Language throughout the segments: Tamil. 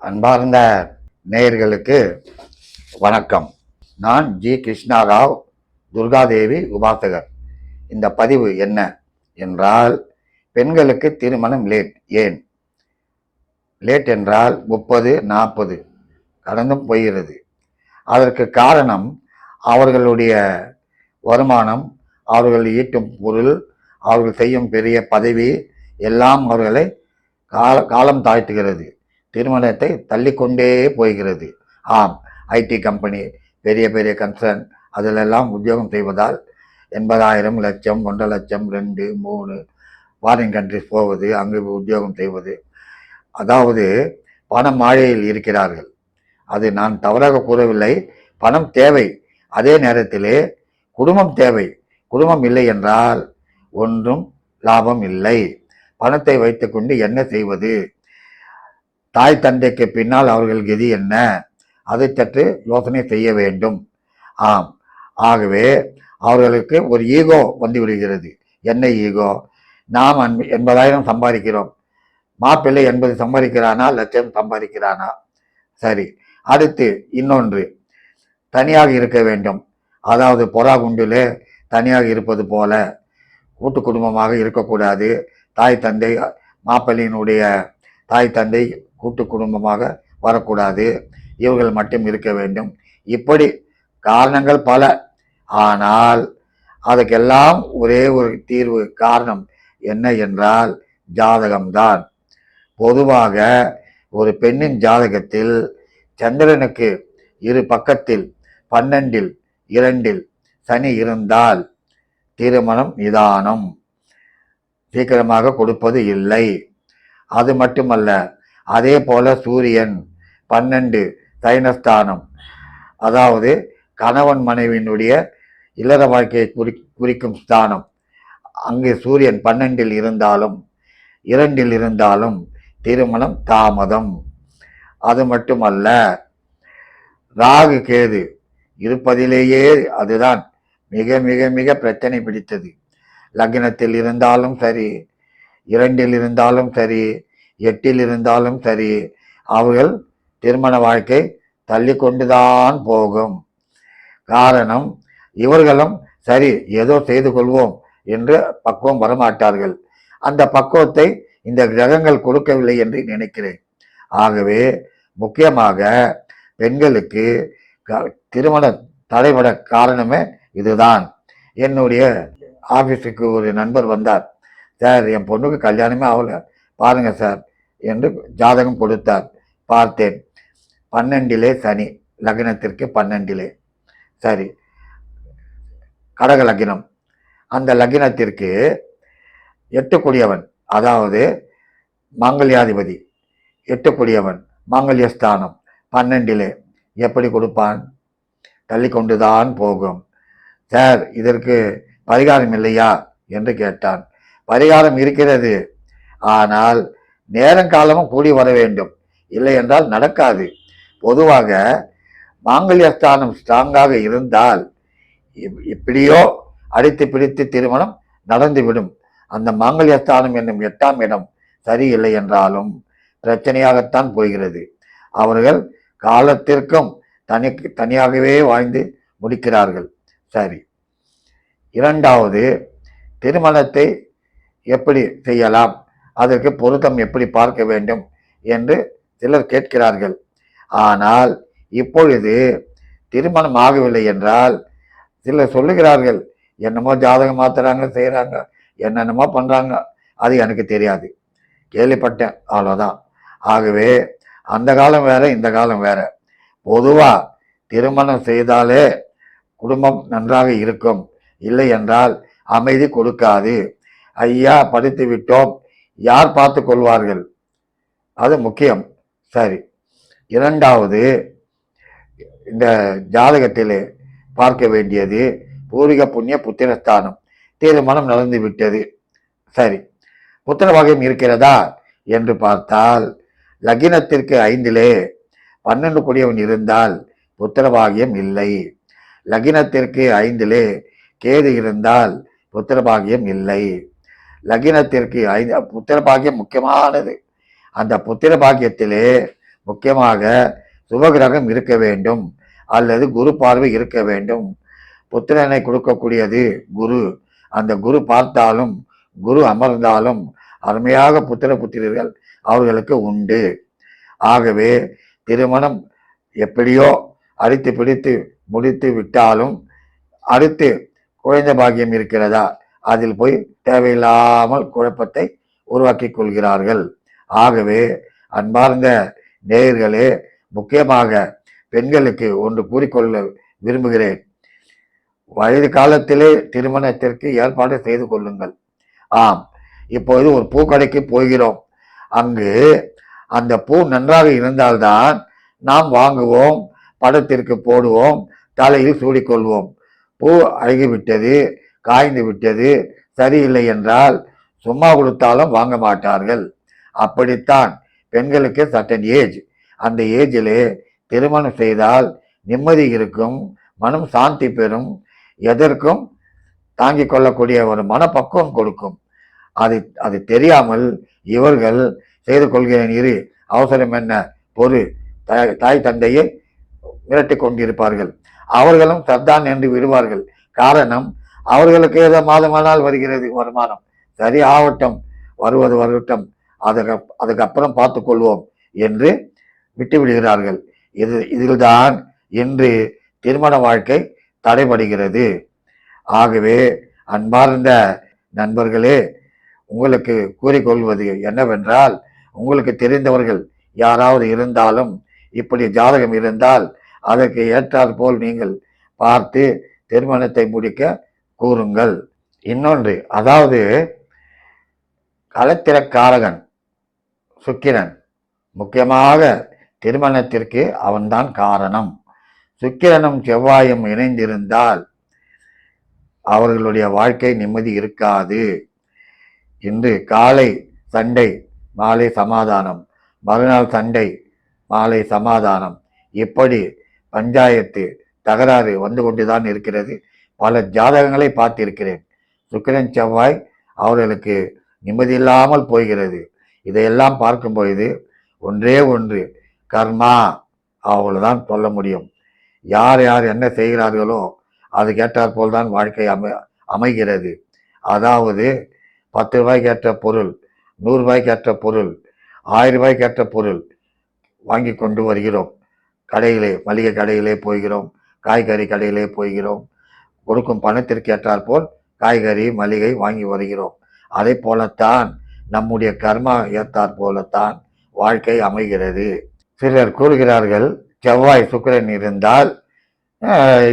அன்பார்ந்த நேயர்களுக்கு வணக்கம். நான் ஜி கிருஷ்ணாராவ், துர்காதேவி உபாசகர். இந்த பதிவு என்ன என்றால், பெண்களுக்கு திருமணம் லேட். ஏன் லேட் என்றால் 30-40 கடந்தும் போகிறது. அதற்கு காரணம் அவர்களுடைய வருமானம், அவர்கள் ஈட்டும் பொருள், அவர்கள் செய்யும் பெரிய பதவி எல்லாம் அவர்களை காலம் தாழ்த்துகிறது. திருமணத்தை தள்ளிக்கொண்டே போகிறது. ஆம், ஐடி கம்பெனி, பெரிய பெரிய கன்சர்ன், அதிலெல்லாம் உத்தியோகம் செய்வதால் 80,000, லட்சம், 1.5 லட்சம், 2, 3 ஃபாரின் கண்ட்ரிஸ் போவது, அங்கு உத்தியோகம் செய்வது, அதாவது பணம் மாழையில் இருக்கிறார்கள். அது நான் தவறாக கூறவில்லை. பணம் தேவை, அதே நேரத்திலே குடும்பம் தேவை. குடும்பம் இல்லை என்றால் ஒன்றும் லாபம் இல்லை. பணத்தை வைத்துக்கொண்டு என்ன செய்வது? தாய் தந்தைக்கு பின்னால் அவர்கள் கதி என்ன? அதை சற்று யோசனை செய்ய வேண்டும். ஆம், ஆகவே அவர்களுக்கு ஒரு ஈகோ வந்து விடுகிறது. என்ன ஈகோ? நாம் 80,000 சம்பாதிக்கிறோம், மாப்பிள்ளை 80 சம்பாதிக்கிறானா, லட்சம் சம்பாதிக்கிறானா? சரி, அடுத்து இன்னொன்று, தனியாக இருக்க வேண்டும். அதாவது பொறா குண்டிலே தனியாக இருப்பது போல கூட்டு குடும்பமாக இருக்கக்கூடாது. தாய் தந்தை, மாப்பிள்ளையினுடைய தாய் தந்தை கூட்டு குடும்பமாக வரக்கூடாது, இவர்கள் மட்டும் இருக்க வேண்டும். இப்படி காரணங்கள் பல. ஆனால் அதுக்கெல்லாம் ஒரே ஒரு தீர்வு. காரணம் என்ன என்றால் ஜாதகம்தான். பொதுவாக ஒரு பெண்ணின் ஜாதகத்தில் சந்திரனுக்கு இரு பக்கத்தில் 12, 2 சனி இருந்தால் திருமணம் நிதானம், சீக்கிரமாக கொடுப்பது இல்லை. அது மட்டுமல்ல, அதே போல சூரியன் 12 சைனஸ்தானம், அதாவது கணவன் மனைவியினுடைய இல்லற வாழ்க்கையை குறிக்கும் ஸ்தானம், அங்கே சூரியன் 12 இருந்தாலும் 2 இருந்தாலும் திருமணம் தாமதம். அது மட்டுமல்ல, ராகு கேது இருப்பதிலேயே அதுதான் மிக மிக மிக பிரச்சனை பிடித்தது. லக்னத்தில் இருந்தாலும் சரி, 2 இருந்தாலும் சரி, 8 இருந்தாலும் சரி, அவர்கள் திருமண வாழ்க்கை தள்ளி கொண்டுதான் போகும். காரணம், இவர்களும் சரி ஏதோ செய்து கொள்வோம் என்று பக்குவம் வரமாட்டார்கள். அந்த பக்குவத்தை இந்த கிரகங்கள் கொடுக்கவில்லை என்று நினைக்கிறேன். ஆகவே முக்கியமாக பெண்களுக்கு திருமணம் தடைபட காரணமே இதுதான். என்னுடைய ஆபீஸுக்கு ஒரு நண்பர் வந்தார். சார், என் பொண்ணுக்கு கல்யாணமே ஆகல, பாருங்க சார் என்று ஜாதகம் கொடுத்தார். பார்த்தேன், 12 சனி, லக்னத்திற்கு 12. சரி, கடக லக்னம். அந்த லக்னத்திற்கு 8 அதாவது மாங்கல்யாதிபதி 8 மாங்கல்யஸ்தானம் 12 எப்படி கொடுப்பான்? தள்ளி கொண்டுதான் போகும். சார், இதற்கு பரிகாரம் இல்லையா என்று கேட்டான். பரிகாரம் இருக்கிறது, ஆனால் நேரங்காலமும் கூடி வர வேண்டும், இல்லை என்றால் நடக்காது. பொதுவாக மாங்கல்யஸ்தானம் ஸ்ட்ராங்காக இருந்தால் எப்படியோ அடித்து பிடித்து திருமணம் நடந்துவிடும். அந்த மாங்கல்யஸ்தானம் என்னும் 8ஆம் இடம் சரியில்லை என்றாலும் பிரச்சனையாகத்தான் போகிறது. அவர்கள் காலத்திற்கும் தனியாகவே வாழ்ந்து முடிக்கிறார்கள். சரி, இரண்டாவது, திருமணத்தை எப்படி செய்யலாம், அதற்கு பொருத்தம் எப்படி பார்க்க வேண்டும் என்று சிலர் கேட்கிறார்கள். ஆனால் இப்பொழுது திருமணம் ஆகவில்லை என்றால் சிலர் சொல்லுகிறார்கள், என்னமோ ஜாதகம் மாத்துறாங்க, செய்கிறாங்க, என்னென்னமோ பண்ணுறாங்க, அது எனக்கு தெரியாது, கேள்விப்பட்டேன், அவ்வளோதான். ஆகவே அந்த காலம் வேற, இந்த காலம் வேற. பொதுவாக திருமணம் செய்தாலே குடும்பம் நன்றாக இருக்கும், இல்லை என்றால் அமைதி கொடுக்காது. ஐயா, படித்து விட்டோம், யார் பார்த்து கொள்வார்கள்? அது முக்கியம். சரி, இரண்டாவது, இந்த ஜாதகத்திலே பார்க்க வேண்டியது பூர்வீக புண்ணிய புத்திரஸ்தானம். திருமணம் நடந்து விட்டது, சரி, புத்திர பாகியம் இருக்கிறதா என்று பார்த்தால் லக்னத்திற்கு 5 12 இருந்தால் புத்திர பாகியம் இல்லை. லக்னத்திற்கு 5 கேது இருந்தால் புத்திர பாகியம் இல்லை. லக்னத்திற்கு 5 புத்திர பாகியம் முக்கியமானது. அந்த புத்திர பாக்கியத்திலே முக்கியமாக சுபகிரகம் இருக்க வேண்டும் அல்லது குரு பார்வை இருக்க வேண்டும். புத்திரனை கொடுக்கக்கூடியது குரு. அந்த குரு பார்த்தாலும் குரு அமர்ந்தாலும் அருமையாக புத்திர புத்திரர்கள் அவர்களுக்கு உண்டு. ஆகவே திருமணம் எப்படியோ அடித்து பிடித்து முடித்து விட்டாலும் அடுத்து குழந்தை பாக்கியம் இருக்கிறதா, அதில் போய் தேவையில்லாமல் குழப்பத்தை உருவாக்கி கொள்கிறார்கள். ஆகவே அன்பார்ந்த நேயர்களே, முக்கியமாக பெண்களுக்கு ஒன்று கூறிக்கொள்ள விரும்புகிறேன். வயது காலத்திலே திருமணத்திற்கு ஏற்பாடு செய்து கொள்ளுங்கள். ஆம், இப்போது ஒரு பூக்கடைக்கு போகிறோம். அங்கு அந்த பூ நன்றாக இருந்தால்தான் நாம் வாங்குவோம், படத்திற்கு போடுவோம், தலையில் சூடிக்கொள்வோம். பூ அழுகிவிட்டது, காய்ந்து விட்டது, சரியில்லை என்றால் சும்மா கொடுத்தாலும் வாங்க மாட்டார்கள். அப்படித்தான் பெண்களுக்கு சர்டன் ஏஜ், அந்த ஏஜிலே திருமணம் செய்தால் நிம்மதி இருக்கும், மனம் சாந்தி பெறும், எதற்கும் தாங்கிக் கொள்ளக்கூடிய ஒரு மனப்பக்குவம் கொடுக்கும். அது தெரியாமல் இவர்கள் செய்து கொள்கிறேன் இரு, அவசரம் என்ன, பொறு, தாய் தந்தையை மிரட்டி கொண்டிருப்பார்கள். அவர்களும் சர்தான் என்று விடுவார்கள். காரணம், அவர்களுக்கு ஏதோ மாதமானால் வருகிறது வருமானம், சரி ஆகட்டும், வருவது வரட்டும், அதுக்கப்புறம் பார்த்து கொள்வோம் என்று விட்டு விடுகிறார்கள். இதில்தான் இன்று திருமண வாழ்க்கை தடைபடுகிறது. ஆகவே அன்பார்ந்த நண்பர்களே, உங்களுக்கு கூறிக்கொள்வது என்னவென்றால், உங்களுக்கு தெரிந்தவர்கள் யாராவது இருந்தாலும் இப்படி ஜாதகம் இருந்தால் அதற்கு ஏற்றாற் போல் நீங்கள் பார்த்து திருமணத்தை முடிக்க கூறுங்கள். இன்னொன்று, அதாவது களத்திரக்காரகன் சுக்கிரன், முக்கியமாக திருமணத்திற்கு அவன்தான் காரணம். சுக்கிரனும் செவ்வாயும் இணைந்திருந்தால் அவர்களுடைய வாழ்க்கை நிம்மதி இருக்காது. இன்று காலை சண்டை, மாலை சமாதானம், மறுநாள் சண்டை, மாலை சமாதானம், இப்படி பஞ்சாயத்து தகராறு வந்து கொண்டுதான் இருக்கிறது. பல ஜாதகங்களை பார்த்திருக்கிறேன். சுக்கிரன் செவ்வாய் அவர்களுக்கு நிம்மதி இல்லாமல் போகிறது. இதையெல்லாம் பார்க்கும் பொழுது ஒன்றே ஒன்று, கர்மா, அவ்வளவுதான் சொல்ல முடியும். யார் யார் என்ன செய்கிறார்களோ அது கேட்டாற் போல்தான் வாழ்க்கை அமைகிறது. அதாவது 10 ரூபாய்க்கு ஏற்ற பொருள், 100 ரூபாய்க்கு ஏற்ற பொருள், 1000 ரூபாய்க்கு ஏற்ற பொருள் வாங்கி கொண்டு வருகிறோம். கடையிலே, மளிகை கடையிலே போகிறோம், காய்கறி கடையிலே போகிறோம். கொடுக்கும் பணத்திற்கு ஏற்றாற் போல் காய்கறி மளிகை வாங்கி வருகிறோம். அதை போலத்தான் நம்முடைய கர்மா ஏற்றாற் போலத்தான் வாழ்க்கை அமைகிறது. சிலர் கூறுகிறார்கள், செவ்வாய் சுக்கிரன் இருந்தால்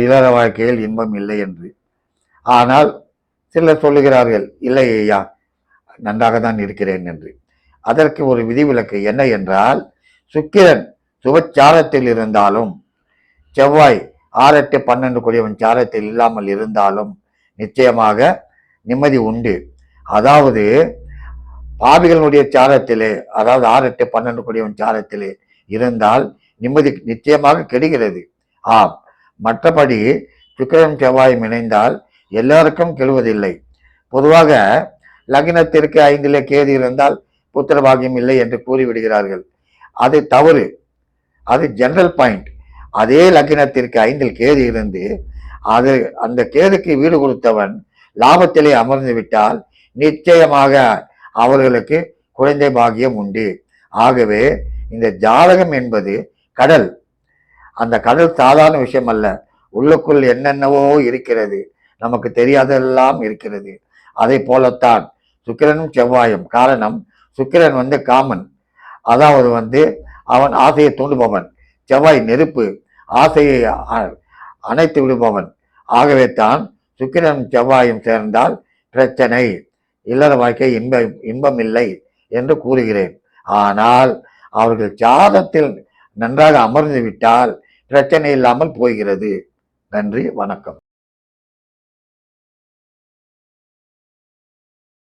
இளர வாழ்க்கையில் இன்பம் இல்லை என்று. ஆனால் சிலர் சொல்லுகிறார்கள், இல்லை ஐயா, நன்றாக தான் இருக்கிறேன் என்று. அதற்கு ஒரு விதிவிலக்கு என்ன என்றால், சுக்கிரன் சுபச்சாரத்தில் இருந்தாலும், செவ்வாய் 6, 8, 12 கூடியவன் சாரத்தில் இல்லாமல் இருந்தாலும் நிச்சயமாக நிம்மதி உண்டு. அதாவது பாவிகளுடைய சாரத்திலே, அதாவது 6, 8, 12 கூடியவன் சாரத்திலே இருந்தால் நிம்மதி நிச்சயமாக கெடுகிறது. ஆம், மற்றபடி சுக்கிரன் செவ்வாயும் இணைந்தால் எல்லாருக்கும் கெடுவதில்லை. பொதுவாக லக்னத்திற்கு 5 கேது இருந்தால் புத்திர பாகியம் இல்லை என்று கூறிவிடுகிறார்கள். அது தவறு. அது ஜெனரல் பாயிண்ட். அதே லக்னத்திற்கு 5 கேது இருந்து அந்த கேதுக்கு வீடு கொடுத்தவன் லாபத்திலே அமர்ந்து விட்டால் நிச்சயமாக அவர்களுக்கு குழந்தை பாகியம் உண்டு. ஆகவே இந்த ஜாதகம் என்பது கடல். அந்த கடல் சாதாரண விஷயம் அல்ல. உள்ளுக்குள் என்னென்னவோ இருக்கிறது, நமக்கு தெரியாதெல்லாம் இருக்கிறது. அதை போலத்தான் சுக்கிரனும் செவ்வாயும். காரணம், சுக்கிரன் காமன், அதாவது அவன் ஆசையை தூண்டுபவன். செவ்வாய் நெருப்பு, ஆசையை அணைத்து விடுபவன். ஆகவே தான் சுக்கிரனும் செவ்வாயும் சேர்ந்தால் பிரச்சனை, இல்லற வாழ்க்கை இன்பம் இல்லை என்று கூறுகிறேன். ஆனால் அவர்கள் ஜாதத்தில் நன்றாக அமர்ந்து விட்டால் பிரச்சனை இல்லாமல் போகிறது. நன்றி, வணக்கம்.